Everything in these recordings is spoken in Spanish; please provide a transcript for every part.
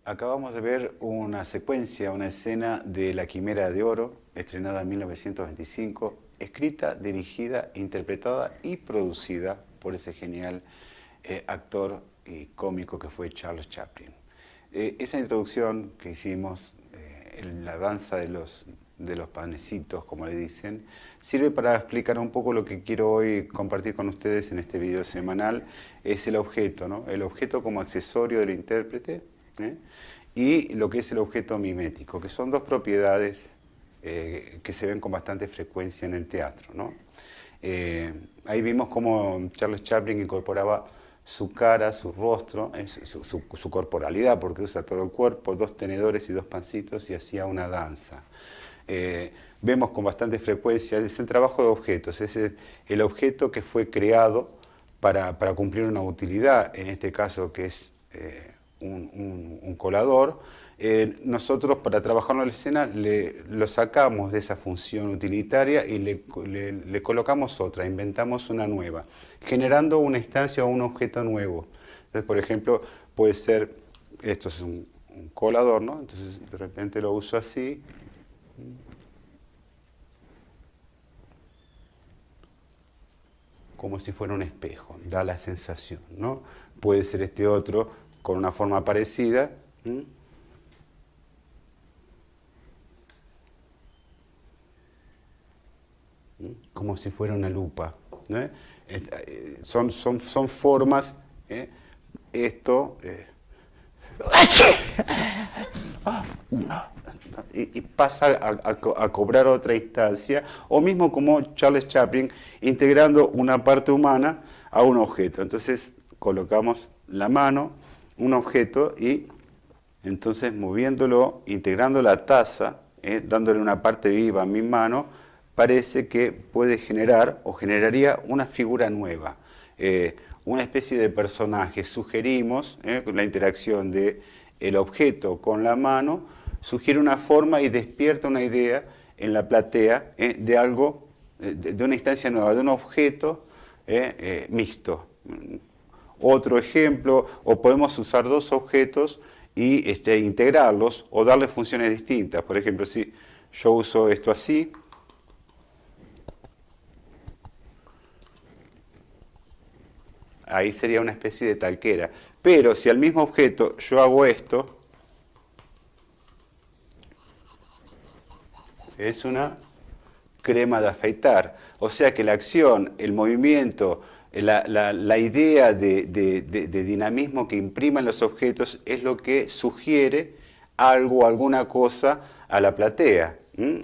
Acabamos de ver una secuencia, una escena de La Quimera de Oro, estrenada en 1925, escrita, dirigida, interpretada y producida por ese genial actor y cómico que fue Charles Chaplin. Esa introducción que hicimos, la danza de los panecitos, como le dicen, sirve para explicar un poco lo que quiero hoy compartir con ustedes en este video semanal. Es el objeto, ¿no? El objeto como accesorio del intérprete, ¿eh? Y lo que es el objeto mimético, que son dos propiedades que se ven con bastante frecuencia en el teatro, ¿no? Ahí vimos cómo Charles Chaplin incorporaba su cara, su rostro, su corporalidad, porque usa todo el cuerpo, dos tenedores y dos pancitos, y hacía una danza. Vemos con bastante frecuencia, es el trabajo de objetos, es el objeto que fue creado para cumplir una utilidad, en este caso que es un colador. Nosotros para trabajar en la escena lo sacamos de esa función utilitaria y le colocamos otra, inventamos una nueva, generando una instancia o un objeto nuevo. Entonces, por ejemplo, puede ser, esto es un colador, ¿no? Entonces de repente lo uso así. Como si fuera un espejo, da la sensación, ¿no? Puede ser este otro con una forma parecida. Como si fuera una lupa, ¿no? Son formas, esto, y pasa a cobrar otra instancia, o mismo como Charles Chaplin integrando una parte humana a un objeto. Entonces colocamos la mano, un objeto, y entonces moviéndolo, integrando la taza, dándole una parte viva a mi mano, parece que puede generar o generaría una figura nueva, una especie de personaje. Sugerimos, con la interacción de el objeto con la mano, sugiere una forma y despierta una idea en la platea de algo, de una instancia nueva, de un objeto mixto. Otro ejemplo, o podemos usar dos objetos y integrarlos o darle funciones distintas. Por ejemplo, si yo uso esto así, ahí sería una especie de talquera. Pero si al mismo objeto yo hago esto, es una crema de afeitar. O sea que la acción, el movimiento, la idea de dinamismo que impriman los objetos es lo que sugiere algo, alguna cosa a la platea.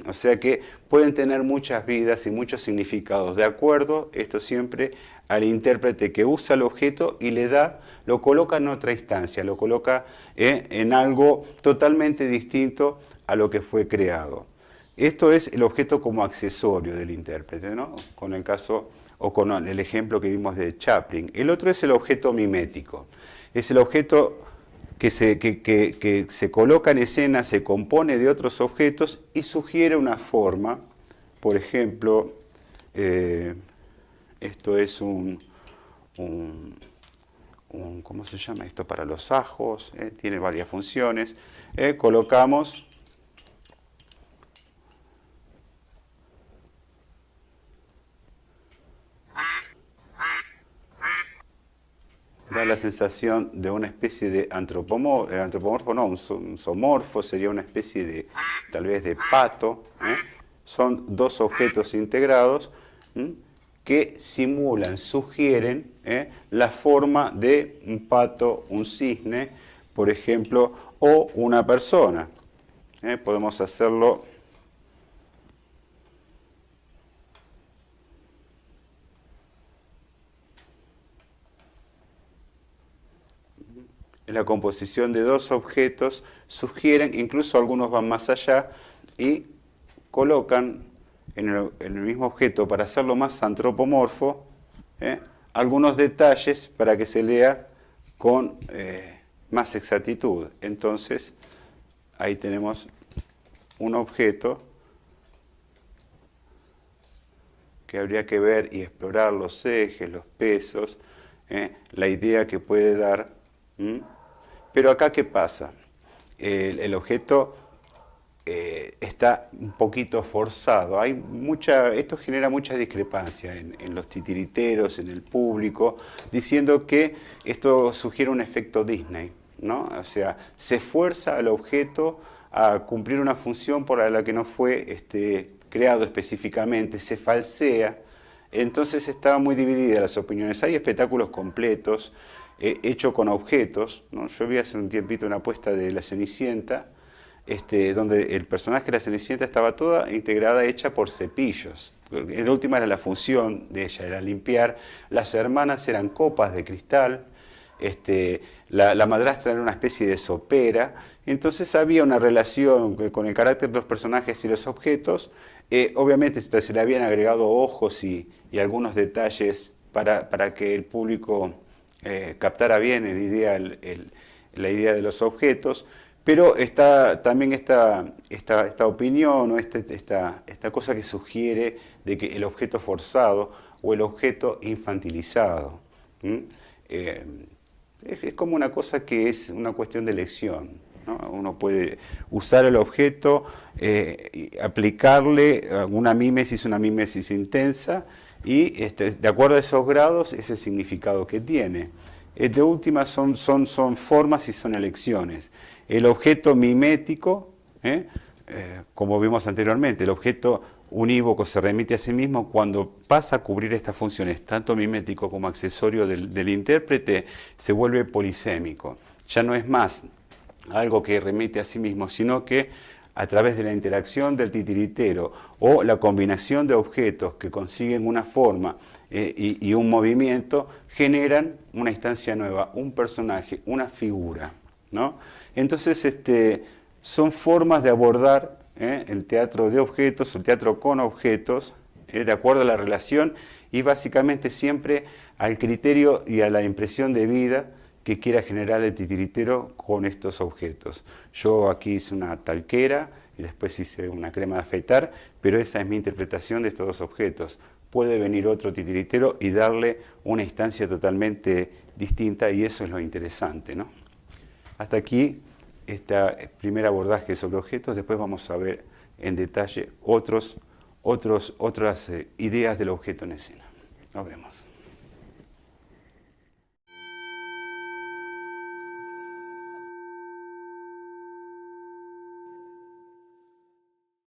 O sea que pueden tener muchas vidas y muchos significados, de acuerdo, esto siempre al intérprete que usa el objeto y le da, lo coloca en otra instancia, lo coloca en algo totalmente distinto a lo que fue creado. Esto es el objeto como accesorio del intérprete, ¿no? Con el caso o con el ejemplo que vimos de Chaplin. El otro es el objeto mimético. Es el objeto que se coloca en escena, se compone de otros objetos y sugiere una forma. Por ejemplo, esto es ¿cómo se llama esto? Para los ajos, tiene varias funciones. Colocamos da la sensación de una especie de antropomorfo no, un zoomorfo, sería una especie de, tal vez de pato. Son dos objetos integrados que simulan, sugieren la forma de un pato, un cisne, por ejemplo, o una persona. Podemos hacerlo en la composición de dos objetos, sugieren, incluso algunos van más allá, y colocan en el mismo objeto, para hacerlo más antropomorfo, algunos detalles para que se lea con más exactitud. Entonces, ahí tenemos un objeto que habría que ver y explorar los ejes, los pesos, la idea que puede dar. Pero acá, ¿qué pasa? el objeto está un poquito forzado. Esto genera mucha discrepancia en los titiriteros, en el público, diciendo que esto sugiere un efecto Disney, ¿no? O sea, se fuerza al objeto a cumplir una función por la que no fue creado específicamente, se falsea. Entonces estaban muy divididas las opiniones. Hay espectáculos completos hechos con objetos, ¿no? Yo vi hace un tiempito una apuesta de La Cenicienta, donde el personaje de La Cenicienta estaba toda integrada, hecha por cepillos. En última era la función de ella, era limpiar. Las hermanas eran copas de cristal, la madrastra era una especie de sopera. Entonces había una relación con el carácter de los personajes y los objetos. Obviamente se le habían agregado ojos y algunos detalles para que el público captara bien la idea de los objetos, pero está también esta opinión o esta cosa que sugiere de que el objeto forzado o el objeto infantilizado es como una cosa que es una cuestión de elección, ¿no? Uno puede usar el objeto, aplicarle una mímesis intensa, y de acuerdo a esos grados es el significado que tiene. De última son formas y son elecciones. El objeto mimético, como vimos anteriormente, el objeto unívoco se remite a sí mismo cuando pasa a cubrir estas funciones, tanto mimético como accesorio del intérprete, se vuelve polisémico. Ya no es más algo que remite a sí mismo, sino que a través de la interacción del titiritero o la combinación de objetos que consiguen una forma y un movimiento, generan una instancia nueva, un personaje, una figura, ¿no? Entonces, son formas de abordar el teatro de objetos, el teatro con objetos, de acuerdo a la relación y básicamente siempre al criterio y a la impresión de vida que quiera generar el titiritero con estos objetos. Yo aquí hice una talquera y después hice una crema de afeitar, pero esa es mi interpretación de estos dos objetos. Puede venir otro titiritero y darle una instancia totalmente distinta, y eso es lo interesante, ¿no? Hasta aquí este primer abordaje sobre objetos. Después vamos a ver en detalle otras ideas del objeto en escena. Nos vemos.